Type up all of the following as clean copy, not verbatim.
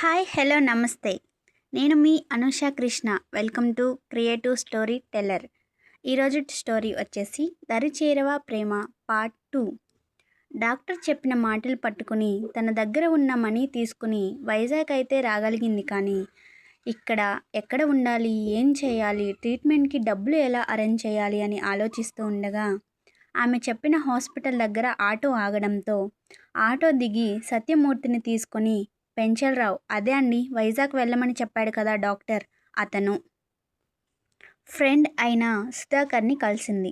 Hi hello namaste. నేను మీ Anusha Krishna. Welcome to creative storyteller. ఈరోజు స్టోరీ వచ్చేసి దరిచేరవ ప్రేమ పార్ట్ 2. డాక్టర్ చెప్పిన మాటలు పట్టుకుని తన దగ్గర ఉన్న మనీ తీసుకుని వైజాగ్ అయితే రాగలిగింది. కానీ ఎక్కడ ఉండాలి, ఏం చేయాలి, ట్రీట్మెంట్కి డబ్బులు ఎలా అరేంజ్ చేయాలి అని ఆలోచిస్తూ ఉండగా ఆమె చెప్పిన హాస్పిటల్ దగ్గర ఆటో ఆగడంతో ఆటో దిగి సత్యమూర్తిని తీసుకొని, పెంచలరావు, అదే అండి వైజాగ్ వెళ్ళమని చెప్పాడు కదా డాక్టర్, అతను ఫ్రెండ్ అయిన సుధాకర్ని కలిసింది.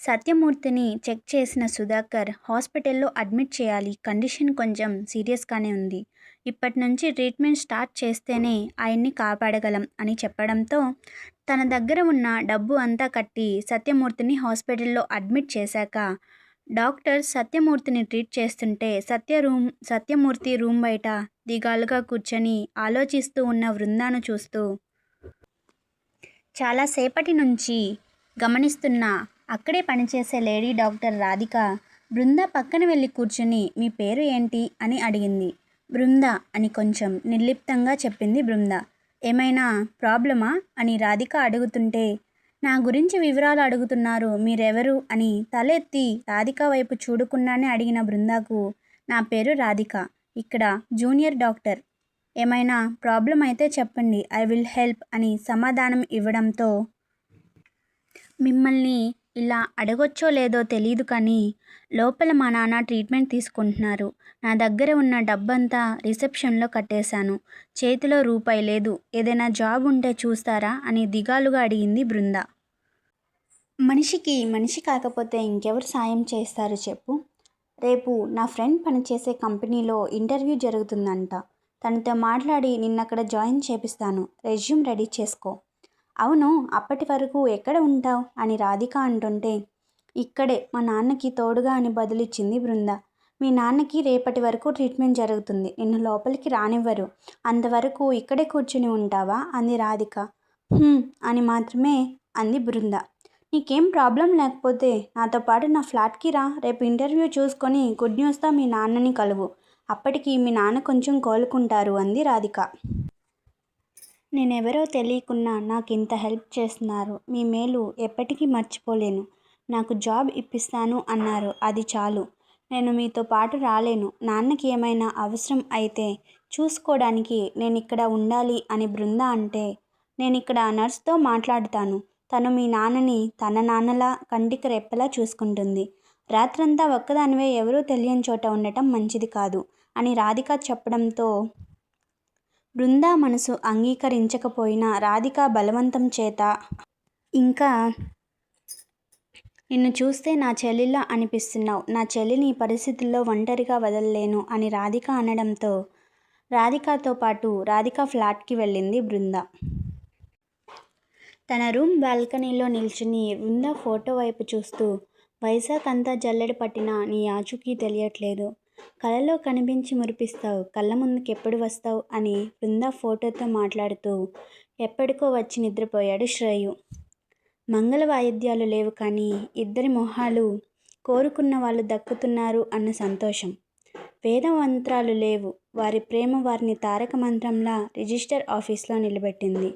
సత్యమూర్తిని చెక్ చేసిన సుధాకర్ హాస్పిటల్లో అడ్మిట్ చేయాలి, కండిషన్ కొంచెం సీరియస్గానే ఉంది, ఇప్పటి నుంచి ట్రీట్మెంట్ స్టార్ట్ చేస్తేనే ఆయన్ని కాపాడగలం అని చెప్పడంతో తన దగ్గర ఉన్న డబ్బు అంతా కట్టి సత్యమూర్తిని హాస్పిటల్లో అడ్మిట్ చేశాక డాక్టర్ సత్యమూర్తిని ట్రీట్ చేస్తుంటే సత్యమూర్తి రూమ్ బయట దిగాలుగా కూర్చొని ఆలోచిస్తూ ఉన్న బృందాను చూస్తూ చాలాసేపటి నుంచి గమనిస్తున్న అక్కడే పనిచేసే లేడీ డాక్టర్ రాధిక బృంద పక్కన వెళ్ళి కూర్చుని, మీ పేరు ఏంటి అని అడిగింది. బృంద అని కొంచెం నిర్లిప్తంగా చెప్పింది బృంద. ఏమైనా ప్రాబ్లమా అని రాధిక అడుగుతుంటే, నా గురించి వివరాలు అడుగుతున్నారు, మీరెవరు అని తలెత్తి రాధిక వైపు చూడకుండానే అడిగిన బృందాకు, నా పేరు రాధిక, ఇక్కడ జూనియర్ డాక్టర్, ఏమైనా ప్రాబ్లం అయితే చెప్పండి, ఐ విల్ హెల్ప్ అని సమాధానం ఇవ్వడంతో, మిమ్మల్ని ఇలా అడగొచ్చో లేదో తెలీదు కానీ లోపల మా నాన్న ట్రీట్మెంట్ తీసుకుంటున్నారు, నా దగ్గర ఉన్న డబ్బంతా రిసెప్షన్లో కట్టేశాను, చేతిలో రూపాయి లేదు, ఏదైనా జాబ్ ఉంటే చూస్తారా అని దిగాలుగా అడిగింది బృంద. మనిషికి మనిషి కాకపోతే ఇంకెవరు సాయం చేస్తారు చెప్పు, రేపు నా ఫ్రెండ్ పనిచేసే కంపెనీలో ఇంటర్వ్యూ జరుగుతుందంట, తనతో మాట్లాడి నిన్నక్కడ జాయిన్ చేపిస్తాను, రెజ్యూమ్ రెడీ చేసుకో. అవును, అప్పటి వరకు ఎక్కడ ఉంటావు అని రాధిక అంటుంటే, ఇక్కడే మా నాన్నకి తోడుగా అని బదులిచ్చింది బృంద. మీ నాన్నకి రేపటి వరకు ట్రీట్మెంట్ జరుగుతుంది, నిన్ను లోపలికి రానివ్వరు, అంతవరకు ఇక్కడే కూర్చుని ఉంటావా అంది రాధిక. అని మాత్రమే అంది బృంద. నీకేం ప్రాబ్లం లేకపోతే నాతో పాటు నా ఫ్లాట్కి రా, రేపు ఇంటర్వ్యూ చూసుకొని గుడ్ న్యూస్తో మీ నాన్నని కలువు, అప్పటికి మీ నాన్న కొంచెం కోలుకుంటారు అంది రాధిక. నేనెవరో తెలియకున్నా నాకు ఇంత హెల్ప్ చేస్తున్నారు, మీ మేలు ఎప్పటికీ మర్చిపోలేను, నాకు జాబ్ ఇప్పిస్తాను అన్నారు, అది చాలు, నేను మీతో పాటు రాలేను, నాన్నకి ఏమైనా అవసరం అయితే చూసుకోవడానికి నేను ఇక్కడ ఉండాలి అని బృంద అంటే, నేనిక్కడ నర్స్తో మాట్లాడుతాను, తను మీ నాన్నని తన నాన్నలా కంటికి రెప్పలా చూసుకుంటుంది, రాత్రంతా ఒక్కదానివే ఎవరూ తెలియని చోట ఉండటం మంచిది కాదు అని రాధిక చెప్పడంతో బృంద మనసు అంగీకరించకపోయినా రాధిక బలవంతం చేత, ఇంకా నిన్ను చూస్తే నా చెల్లిలా అనిపిస్తున్నావు, నా చెల్లిని ఈ పరిస్థితుల్లో ఒంటరిగా వదలలేను అని రాధిక అనడంతో రాధికతో పాటు రాధిక ఫ్లాట్కి వెళ్ళింది బృంద. తన రూమ్ బాల్కనీలో నిల్చుని బృంద ఫోటో వైపు చూస్తూ, వైజాగ్ అంతా జల్లెడ పట్టినా నీ ఆచూకీ తెలియట్లేదు, కలలో కనిపించి మురిపిస్తావు, కళ్ళ ముందుకెప్పుడు వస్తావు అని బృంద ఫోటోతో మాట్లాడుతూ ఎప్పటికో వచ్చి నిద్రపోయాడు శ్రేయు. మంగళ వాయిద్యాలు లేవు కానీ ఇద్దరి మొహాలు కోరుకున్న వాళ్ళు దక్కుతున్నారు అన్న సంతోషం, వేద మంత్రాలు లేవు, వారి ప్రేమ వారిని తారక మంత్రంలా రిజిస్టర్ ఆఫీస్లో నిలబెట్టింది.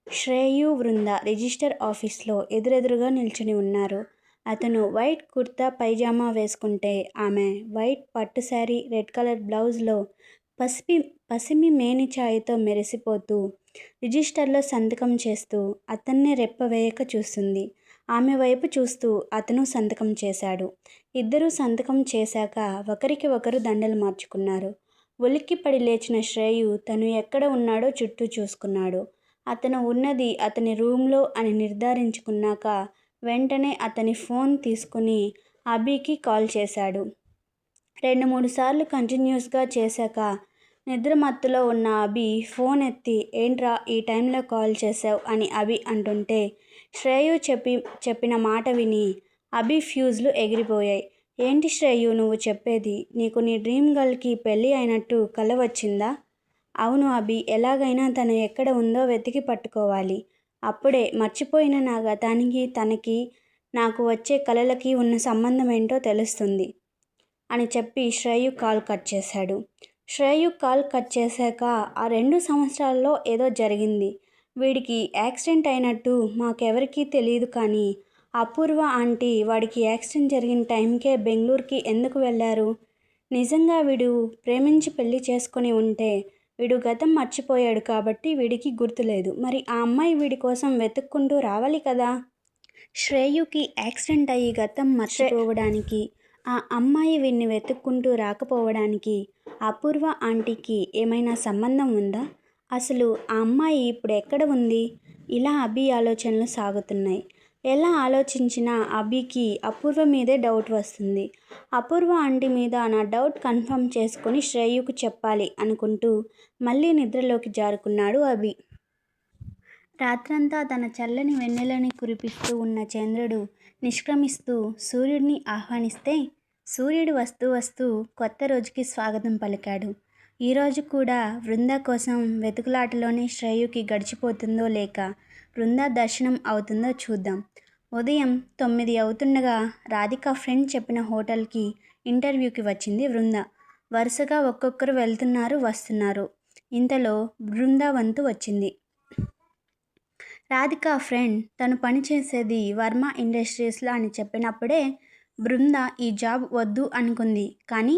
శ్రేయు బృంద రిజిస్టర్ ఆఫీస్లో ఎదురెదురుగా నిల్చుని ఉన్నారు. అతను వైట్ కుర్తా పైజామా వేసుకుంటే ఆమె వైట్ పట్టు శారీ, రెడ్ కలర్ బ్లౌజ్లో పసిమి మేనిఛాయతో మెరిసిపోతూ రిజిస్టర్లో సంతకం చేస్తూ అతన్నే రెప్ప వేయక చూస్తుంది. ఆమె వైపు చూస్తూ అతను సంతకం చేశాడు. ఇద్దరూ సంతకం చేశాక ఒకరికి ఒకరు దండలు మార్చుకున్నారు. ఉలిక్కిపడి లేచిన శ్రేయు తను ఎక్కడ ఉన్నాడో చుట్టూ చూసుకున్నాడు. అతను ఉన్నది అతని రూమ్లో అని నిర్ధారించుకున్నాక వెంటనే అతని ఫోన్ తీసుకుని అభికి కాల్ చేశాడు. 2-3 సార్లు కంటిన్యూస్గా చేశాక నిద్రమత్తులో ఉన్న అభి ఫోన్ ఎత్తి, ఏంట్రా ఈ టైంలో కాల్ చేశావు అని అభి అంటుంటే, శ్రేయు చెప్పిన మాట విని అభి ఫ్యూజ్లు ఎగిరిపోయాయి. ఏంటి శ్రేయు నువ్వు చెప్పేది, నీకు నీ డ్రీమ్ గర్ల్కి పెళ్ళి అయినట్టు కల వచ్చిందా? అవును అభి, ఎలాగైనా తను ఎక్కడ ఉందో వెతికి పట్టుకోవాలి, అప్పుడే మర్చిపోయిన నా గతానికి తనకి నాకు వచ్చే కలలకి ఉన్న సంబంధం ఏంటో తెలుస్తుంది అని చెప్పి శ్రేయు కాల్ కట్ చేశాడు. శ్రేయు కాల్ కట్ చేశాక ఆ 2 సంవత్సరాల్లో ఏదో జరిగింది. వీడికి యాక్సిడెంట్ అయినట్టు మాకెవరికీ తెలీదు కానీ అపూర్వ ఆంటీ వాడికి యాక్సిడెంట్ జరిగిన టైంకే బెంగళూరుకి ఎందుకు వెళ్ళారు? నిజంగా వీడు ప్రేమించి పెళ్లి చేసుకొని ఉంటే వీడు గతం మర్చిపోయాడు కాబట్టి వీడికి గుర్తులేదు. మరి ఆ అమ్మాయి వీడి కోసం వెతుక్కుంటూ రావాలి కదా. శ్రేయుకి యాక్సిడెంట్ అయ్యి గతం మర్చిపోవడానికి, ఆ అమ్మాయి వీడిని వెతుక్కుంటూ రాకపోవడానికి అపూర్వ ఆంటీకి ఏమైనా సంబంధం ఉందా? అసలు ఆ అమ్మాయి ఇప్పుడు ఎక్కడ ఉంది? ఇలా అభి ఆలోచనలు సాగుతున్నాయి. ఎలా ఆలోచించినా అభికి అపూర్వ మీదే డౌట్ వస్తుంది. అపూర్వ ఆంటీ మీద నా డౌట్ కన్ఫర్మ్ చేసుకొని శ్రేయుకు చెప్పాలి అనుకుంటూ మళ్ళీ నిద్రలోకి జారుకున్నాడు అభి. రాత్రంతా తన చల్లని వెన్నెలని కురిపిస్తూ ఉన్న చంద్రుడు నిష్క్రమిస్తూ సూర్యుడిని ఆహ్వానిస్తే సూర్యుడు వస్తూ వస్తూ కొత్త రోజుకి స్వాగతం పలికాడు. ఈరోజు కూడా బృందా కోసం వెతుకులాటలోనే శ్రేయుకి గడిచిపోతుందో లేక బృందా దర్శనం అవుతుందో చూద్దాం. ఉదయం 9 అవుతుండగా రాధిక ఫ్రెండ్ చెప్పిన హోటల్కి ఇంటర్వ్యూకి వచ్చింది బృంద. వరుసగా ఒక్కొక్కరు వెళ్తున్నారు వస్తున్నారు. ఇంతలో బృందా వంతు వచ్చింది. రాధిక ఫ్రెండ్ తను పనిచేసేది వర్మ ఇండస్ట్రీస్లో అని చెప్పినప్పుడే బృంద ఈ జాబ్ వద్దు అనుకుంది. కానీ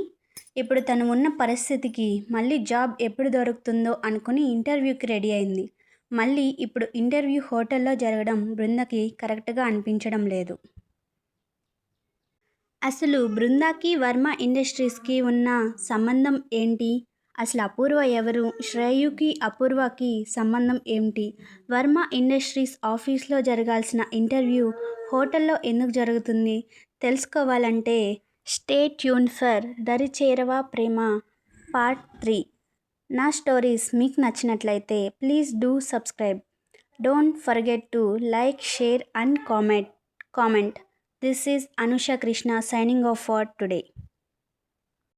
ఇప్పుడు తను ఉన్న పరిస్థితికి మళ్ళీ జాబ్ ఎప్పుడు దొరుకుతుందో అనుకుని ఇంటర్వ్యూకి రెడీ అయింది. మళ్ళీ ఇప్పుడు ఇంటర్వ్యూ హోటల్లో జరగడం బృందకి కరెక్ట్గా అనిపించడం లేదు. అసలు బృందాకి వర్మ ఇండస్ట్రీస్కి ఉన్న సంబంధం ఏంటి? అసలు అపూర్వ ఎవరు? శ్రేయుకి అపూర్వకి సంబంధం ఏమిటి? వర్మ ఇండస్ట్రీస్ ఆఫీస్లో జరగాల్సిన ఇంటర్వ్యూ హోటల్లో ఎందుకు జరుగుతుంది? తెలుసుకోవాలంటే stay tune for Daricherava Prema part 3. నా స్టోరీస్ మీకు నచ్చినట్లయితే please do subscribe. Don't forget to like, share and comment. This is Anusha Krishna signing off for today.